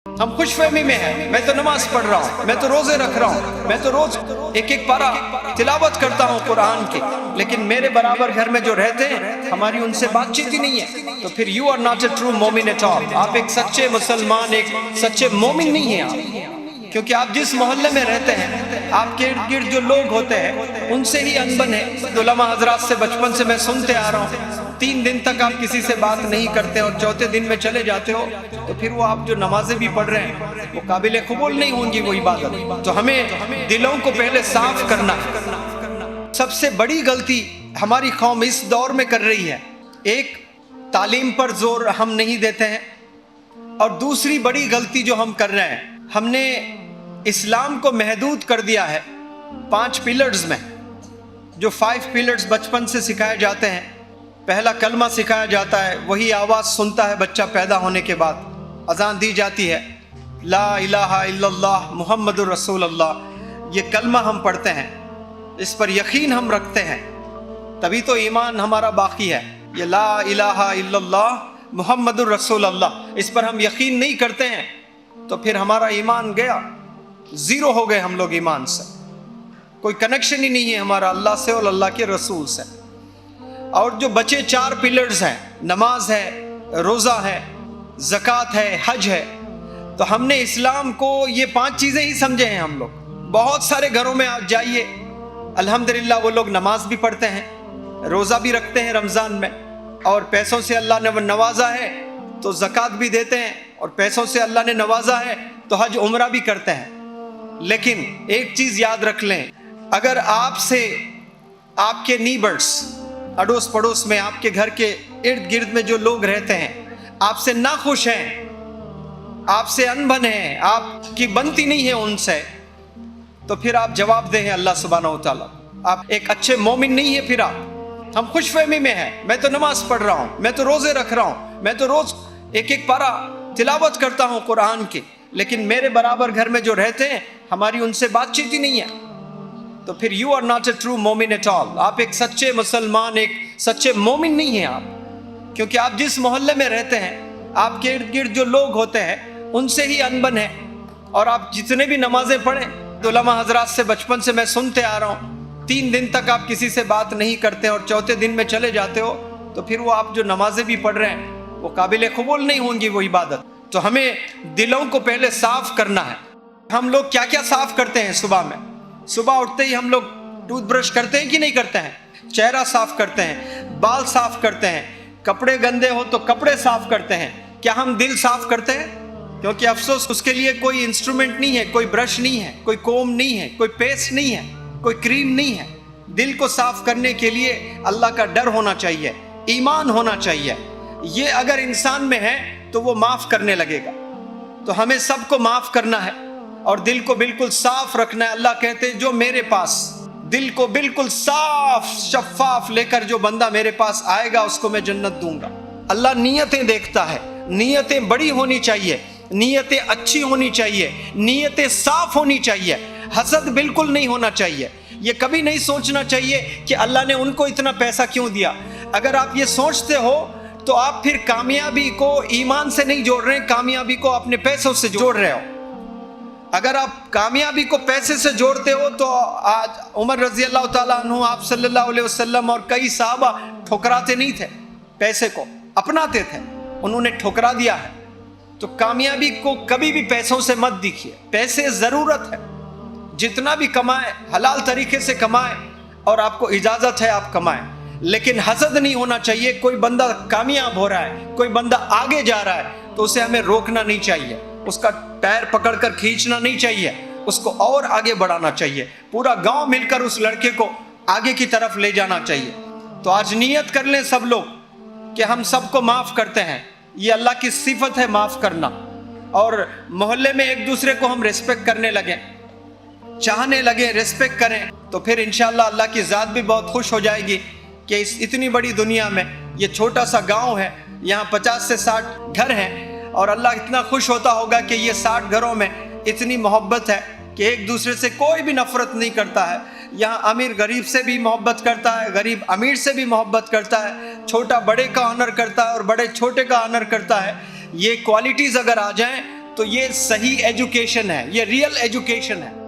ہم خوش فہمی میں ہیں، میں تو نماز پڑھ رہا ہوں، میں تو روزے رکھ رہا ہوں، میں تو روز ایک ایک پارہ تلاوت کرتا ہوں قرآن کی، لیکن میرے برابر گھر میں جو رہتے ہیں ہماری ان سے بات چیت ہی نہیں ہے، تو پھر you are not a true مومن at all۔ آپ ایک سچے مسلمان، ایک سچے مومن نہیں ہیں آپ، کیونکہ آپ جس محلے میں رہتے ہیں، آپ کے ارد گرد جو لوگ ہوتے ہیں ان سے ہی انبن ہے۔ علماء حضرات سے بچپن سے میں سنتے آ رہا ہوں، 3 دن تک آپ کسی سے بات نہیں کرتے اور چوتھے دن میں چلے جاتے ہو، تو پھر وہ آپ جو نمازیں بھی پڑھ رہے ہیں وہ قابل قبول نہیں ہوں گی وہ عبادت۔ تو ہمیں دلوں کو پہلے صاف کرنا ہے۔ سب سے بڑی غلطی ہماری قوم اس دور میں کر رہی ہے، ایک تعلیم پر زور ہم نہیں دیتے ہیں، اور دوسری بڑی غلطی جو ہم کر رہے ہیں، ہم نے اسلام کو محدود کر دیا ہے 5 پلرز میں، جو 5 پلرز بچپن سے سکھائے جاتے ہیں۔ پہلا کلمہ سکھایا جاتا ہے، وہی آواز سنتا ہے بچہ پیدا ہونے کے بعد، اذان دی جاتی ہے، لا الہ الا اللہ محمد الرسول اللہ، یہ کلمہ ہم پڑھتے ہیں، اس پر یقین ہم رکھتے ہیں، تبھی تو ایمان ہمارا باقی ہے۔ یہ لا الہ الا اللہ محمد الرسول اللہ، اس پر ہم یقین نہیں کرتے ہیں تو پھر ہمارا ایمان گیا، زیرو ہو گئے ہم لوگ ایمان سے، کوئی کنیکشن ہی نہیں ہے ہمارا اللہ سے اور اللہ کے رسول سے۔ اور جو بچے 4 پلرز ہیں، نماز ہے، روزہ ہے، زکوٰۃ ہے، حج ہے، تو ہم نے اسلام کو یہ 5 چیزیں ہی سمجھے ہیں ہم لوگ۔ بہت سارے گھروں میں آپ جائیے، الحمدللہ وہ لوگ نماز بھی پڑھتے ہیں، روزہ بھی رکھتے ہیں رمضان میں، اور پیسوں سے اللہ نے نوازا ہے تو زکوٰۃ بھی دیتے ہیں، اور پیسوں سے اللہ نے نوازا ہے تو حج عمرہ بھی کرتے ہیں۔ لیکن ایک چیز یاد رکھ لیں، اگر آپ سے آپ کے نیبرز، اڑوس پڑوس میں، آپ کے گھر کے ارد گرد میں جو لوگ رہتے ہیں، آپ سے ناخوش ہیں، آپ سے انبن ہیں، آپ کی بنتی نہیں ہے ان سے، تو پھر آپ جواب دیں اللہ سبحانہ و تعالیٰ، آپ ایک اچھے مومن نہیں ہیں۔ پھر آپ، ہم خوش فہمی میں ہیں، میں تو نماز پڑھ رہا ہوں، میں تو روزے رکھ رہا ہوں، میں تو روز ایک ایک پارہ تلاوت کرتا ہوں قرآن کی، لیکن میرے برابر گھر میں جو رہتے ہیں ہماری ان سے بات چیت ہی نہیں ہے، تو پھر you are not a true مومن at all۔ آپ ایک سچے مسلمان، ایک سچے مومن نہیں ہیں آپ، کیونکہ آپ جس محلے میں رہتے ہیں، آپ کے ارد گرد جو لوگ ہوتے ہیں ان سے ہی انبن ہے، اور آپ جتنے بھی نمازیں پڑھیں، علماء حضرات سے بچپن سے میں سنتے آ رہا ہوں، 3 دن تک آپ کسی سے بات نہیں کرتے اور چوتھے دن میں چلے جاتے ہو، تو پھر وہ آپ جو نمازیں بھی پڑھ رہے ہیں وہ قابل قبول نہیں ہوں گی وہ عبادت۔ تو ہمیں دلوں کو پہلے صاف کرنا ہے۔ ہم لوگ کیا کیا صاف کرتے ہیں صبح میں؟ صبح اٹھتے ہی ہم لوگ ٹوتھ برش کرتے ہیں کہ نہیں کرتے ہیں؟ چہرہ صاف کرتے ہیں، بال صاف کرتے ہیں، کپڑے گندے ہو تو کپڑے صاف کرتے ہیں، کیا ہم دل صاف کرتے ہیں؟ کیونکہ افسوس اس کے لیے کوئی انسٹرومنٹ نہیں ہے، کوئی برش نہیں ہے، کوئی کوم نہیں ہے، کوئی پیسٹ نہیں ہے، کوئی کریم نہیں ہے۔ دل کو صاف کرنے کے لیے اللہ کا ڈر ہونا چاہیے، ایمان ہونا چاہیے، یہ اگر انسان میں ہے تو وہ معاف کرنے لگے گا۔ تو ہمیں سب کو معاف کرنا ہے اور دل کو بالکل صاف رکھنا ہے۔ اللہ کہتے ہیں جو میرے پاس دل کو بالکل صاف شفاف لے کر جو بندہ میرے پاس آئے گا اس کو میں جنت دوں گا۔ اللہ نیتیں دیکھتا ہے، نیتیں بڑی ہونی چاہیے، نیتیں اچھی ہونی چاہیے، نیتیں صاف ہونی چاہیے، حسد بالکل نہیں ہونا چاہیے۔ یہ کبھی نہیں سوچنا چاہیے کہ اللہ نے ان کو اتنا پیسہ کیوں دیا۔ اگر آپ یہ سوچتے ہو تو آپ پھر کامیابی کو ایمان سے نہیں جوڑ رہے ہیں، کامیابی کو اپنے پیسوں سے جوڑ رہے ہو۔ اگر آپ کامیابی کو پیسے سے جوڑتے ہو تو آج عمر رضی اللہ تعالیٰ عنہ، آپ صلی اللہ علیہ وسلم اور کئی صحابہ ٹھکراتے نہیں تھے، پیسے کو اپناتے تھے، انہوں نے ٹھکرا دیا ہے۔ تو کامیابی کو کبھی بھی پیسوں سے مت دیکھیے، پیسے ضرورت ہے، جتنا بھی کمائیں حلال طریقے سے کمائیں، اور آپ کو اجازت ہے آپ کمائیں، لیکن حسد نہیں ہونا چاہیے۔ کوئی بندہ کامیاب ہو رہا ہے، کوئی بندہ آگے جا رہا ہے تو اسے ہمیں روکنا نہیں چاہیے، اس کا ٹائر پکڑ کر کھینچنا نہیں چاہیے، اس کو اور آگے بڑھانا چاہیے، پورا گاؤں مل کر اس لڑکے کو آگے کی طرف لے جانا چاہیے۔ تو آج نیت کر لیں سب لوگ کہ ہم سب کو معاف کرتے ہیں، یہ اللہ کی صفت ہے معاف کرنا، اور محلے میں ایک دوسرے کو ہم ریسپیکٹ کرنے لگیں، چاہنے لگیں، ریسپیکٹ کریں، تو پھر انشاءاللہ اللہ کی ذات بھی بہت خوش ہو جائے گی کہ اس اتنی بڑی دنیا میں یہ چھوٹا سا گاؤں ہے، یہاں 50 سے 60 گھر ہیں، اور اللہ اتنا خوش ہوتا ہوگا کہ یہ 60 گھروں میں اتنی محبت ہے کہ ایک دوسرے سے کوئی بھی نفرت نہیں کرتا ہے۔ یہاں امیر غریب سے بھی محبت کرتا ہے، غریب امیر سے بھی محبت کرتا ہے، چھوٹا بڑے کا آنر کرتا ہے اور بڑے چھوٹے کا آنر کرتا ہے۔ یہ کوالٹیز اگر آ جائیں تو یہ صحیح ایجوکیشن ہے، یہ ریئل ایجوکیشن ہے۔